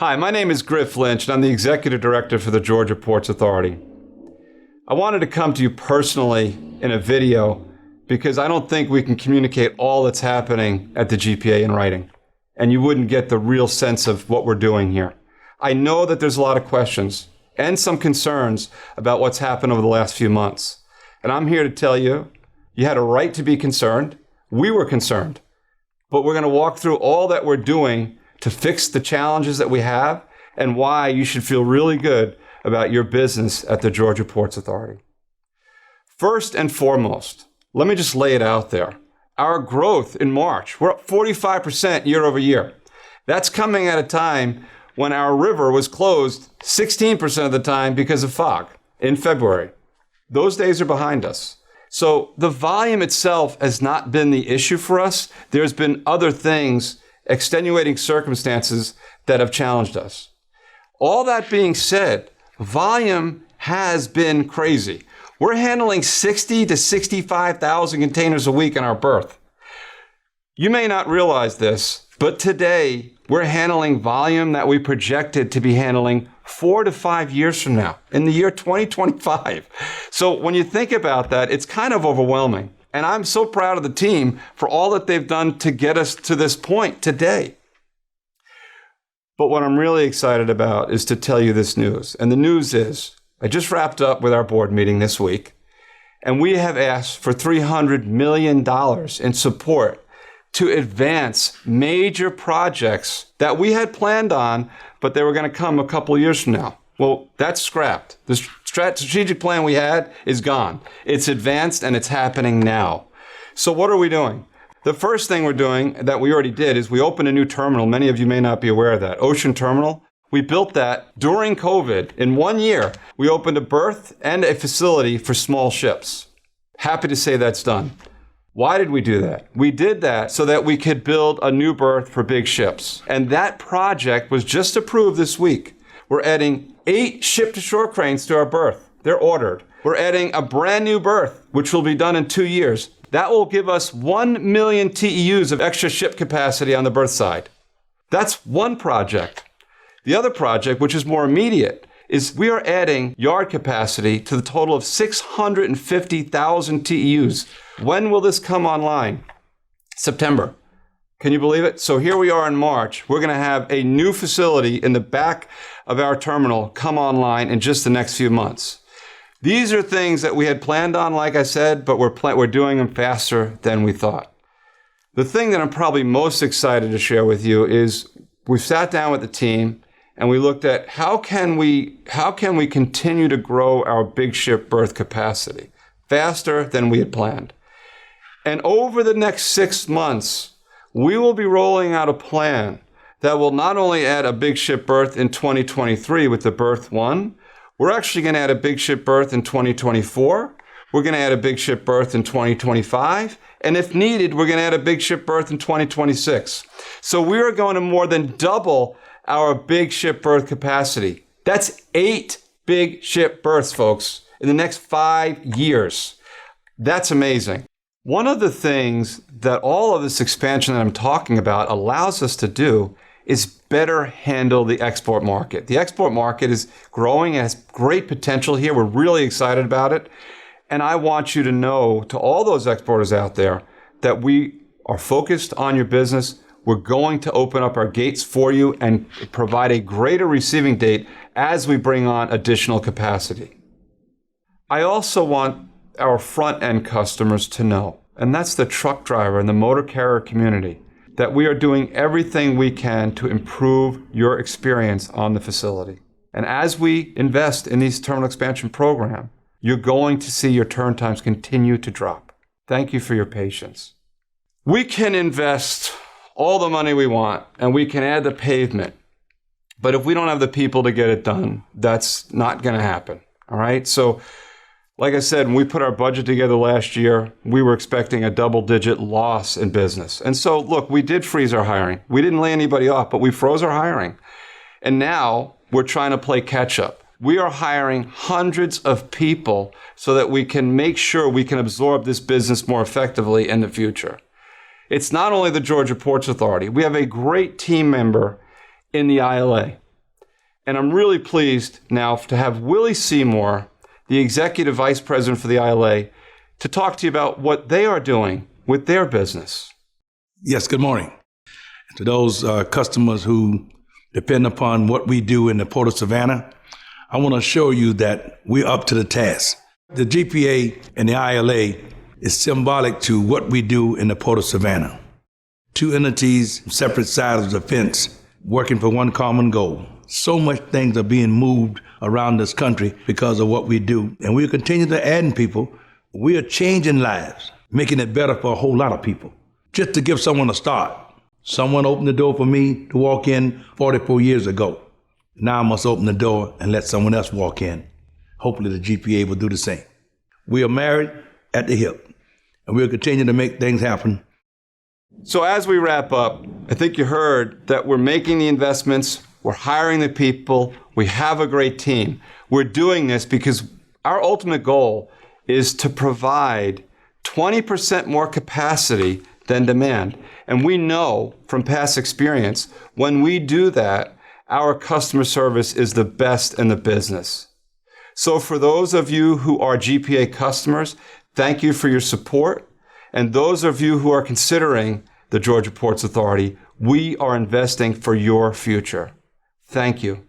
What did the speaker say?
Hi, my name is Griff Lynch, and I'm the Executive Director for the Georgia Ports Authority. I wanted to come to you personally in a video because I don't think we can communicate all that's happening at the GPA in writing, and you wouldn't get the real sense of what we're doing here. I know that there's a lot of questions and some concerns about what's happened over the last few months, and I'm here to tell you, you had a right to be concerned. We were concerned, but we're going to walk through all that we're doing to fix the challenges that we have and why you should feel really good about your business at the Georgia Ports Authority. First and foremost, let me just lay it out there. Our growth in March, we're up 45% year over year. That's coming at a time when our river was closed 16% of the time because of fog in February. Those days are behind us. So the volume itself has not been the issue for us. There's been other things, extenuating circumstances that have challenged us. All that being said, volume has been crazy. We're handling 60 to 65,000 containers a week in our berth. You may not realize this, but today we're handling volume that we projected to be handling 4 to 5 years from now, in the year 2025. So when you think about that, it's kind of overwhelming. And I'm so proud of the team for all that they've done to get us to this point today. But what I'm really excited about is to tell you this news. And the news is, I just wrapped up with our board meeting this week, and we have asked for $300 million in support to advance major projects that we had planned on, but they were going to come a couple of years from now. Well, that's scrapped. The strategic plan we had is gone. It's advanced and it's happening now. So what are we doing? The first thing we're doing that we already did is we opened a new terminal. Many of you may not be aware of that. Ocean Terminal. We built that during COVID. In 1 year, we opened a berth and a facility for small ships. Happy to say that's done. Why did we do that? We did that so that we could build a new berth for big ships. And that project was just approved this week. We're adding 8 ship-to-shore cranes to our berth. They're ordered. We're adding a brand new berth, which will be done in 2 years. That will give us 1 million TEUs of extra ship capacity on the berth side. That's one project. The other project, which is more immediate, is we are adding yard capacity to the total of 650,000 TEUs. When will this come online? September. Can you believe it? So here we are in March. We're going to have a new facility in the back of our terminal come online in just the next few months. These are things that we had planned on, like I said, but we're doing them faster than we thought. The thing that I'm probably most excited to share with you is we've sat down with the team and we looked at how can we continue to grow our big ship berth capacity faster than we had planned. And over the next 6 months, we will be rolling out a plan that will not only add a big ship berth in 2023 with the berth 1, we're actually going to add a big ship berth in 2024. We're going to add a big ship berth in 2025. And if needed, we're going to add a big ship berth in 2026. So we are going to more than double our big ship berth capacity. That's 8 big ship berths, folks, in the next 5 years. That's amazing. One of the things that all of this expansion that I'm talking about allows us to do is better handle the export market. The export market is growing and has great potential here. We're really excited about it. And I want you to know, to all those exporters out there, that we are focused on your business. We're going to open up our gates for you and provide a greater receiving date as we bring on additional capacity. I also want our front-end customers to know, and that's the truck driver and the motor carrier community, that we are doing everything we can to improve your experience on the facility. And as we invest in these terminal expansion program, you're going to see your turn times continue to drop. Thank you for your patience. We can invest all the money we want and we can add the pavement, but if we don't have the people to get it done, that's not going to happen. All right. So like I said, when we put our budget together last year, we were expecting a double-digit loss in business. And so, look, we did freeze our hiring. We didn't lay anybody off, but we froze our hiring. And now we're trying to play catch-up. We are hiring hundreds of people so that we can make sure we can absorb this business more effectively in the future. It's not only the Georgia Ports Authority. We have a great team member in the ILA. And I'm really pleased now to have Willie Seymour, the Executive Vice President for the ILA, to talk to you about what they are doing with their business. Yes, good morning. To those customers who depend upon what we do in the Port of Savannah, I want to assure you that we're up to the task. The GPA and the ILA is symbolic to what we do in the Port of Savannah. Two entities, separate sides of the fence, working for one common goal. So much things are being moved around this country because of what we do, and we'll continue to add people. We are changing lives, making it better for a whole lot of people. Just to give someone a start. Someone opened the door for me to walk in 44 years ago. Now I must open the door and let someone else walk in. Hopefully the GPA will do the same. We are married at the hip, and we'll continue to make things happen. So as we wrap up, I think you heard that we're making the investments, we're hiring the people, we have a great team. We're doing this because our ultimate goal is to provide 20% more capacity than demand. And we know from past experience, when we do that, our customer service is the best in the business. So for those of you who are GPA customers, thank you for your support. And those of you who are considering the Georgia Ports Authority, we are investing for your future. Thank you.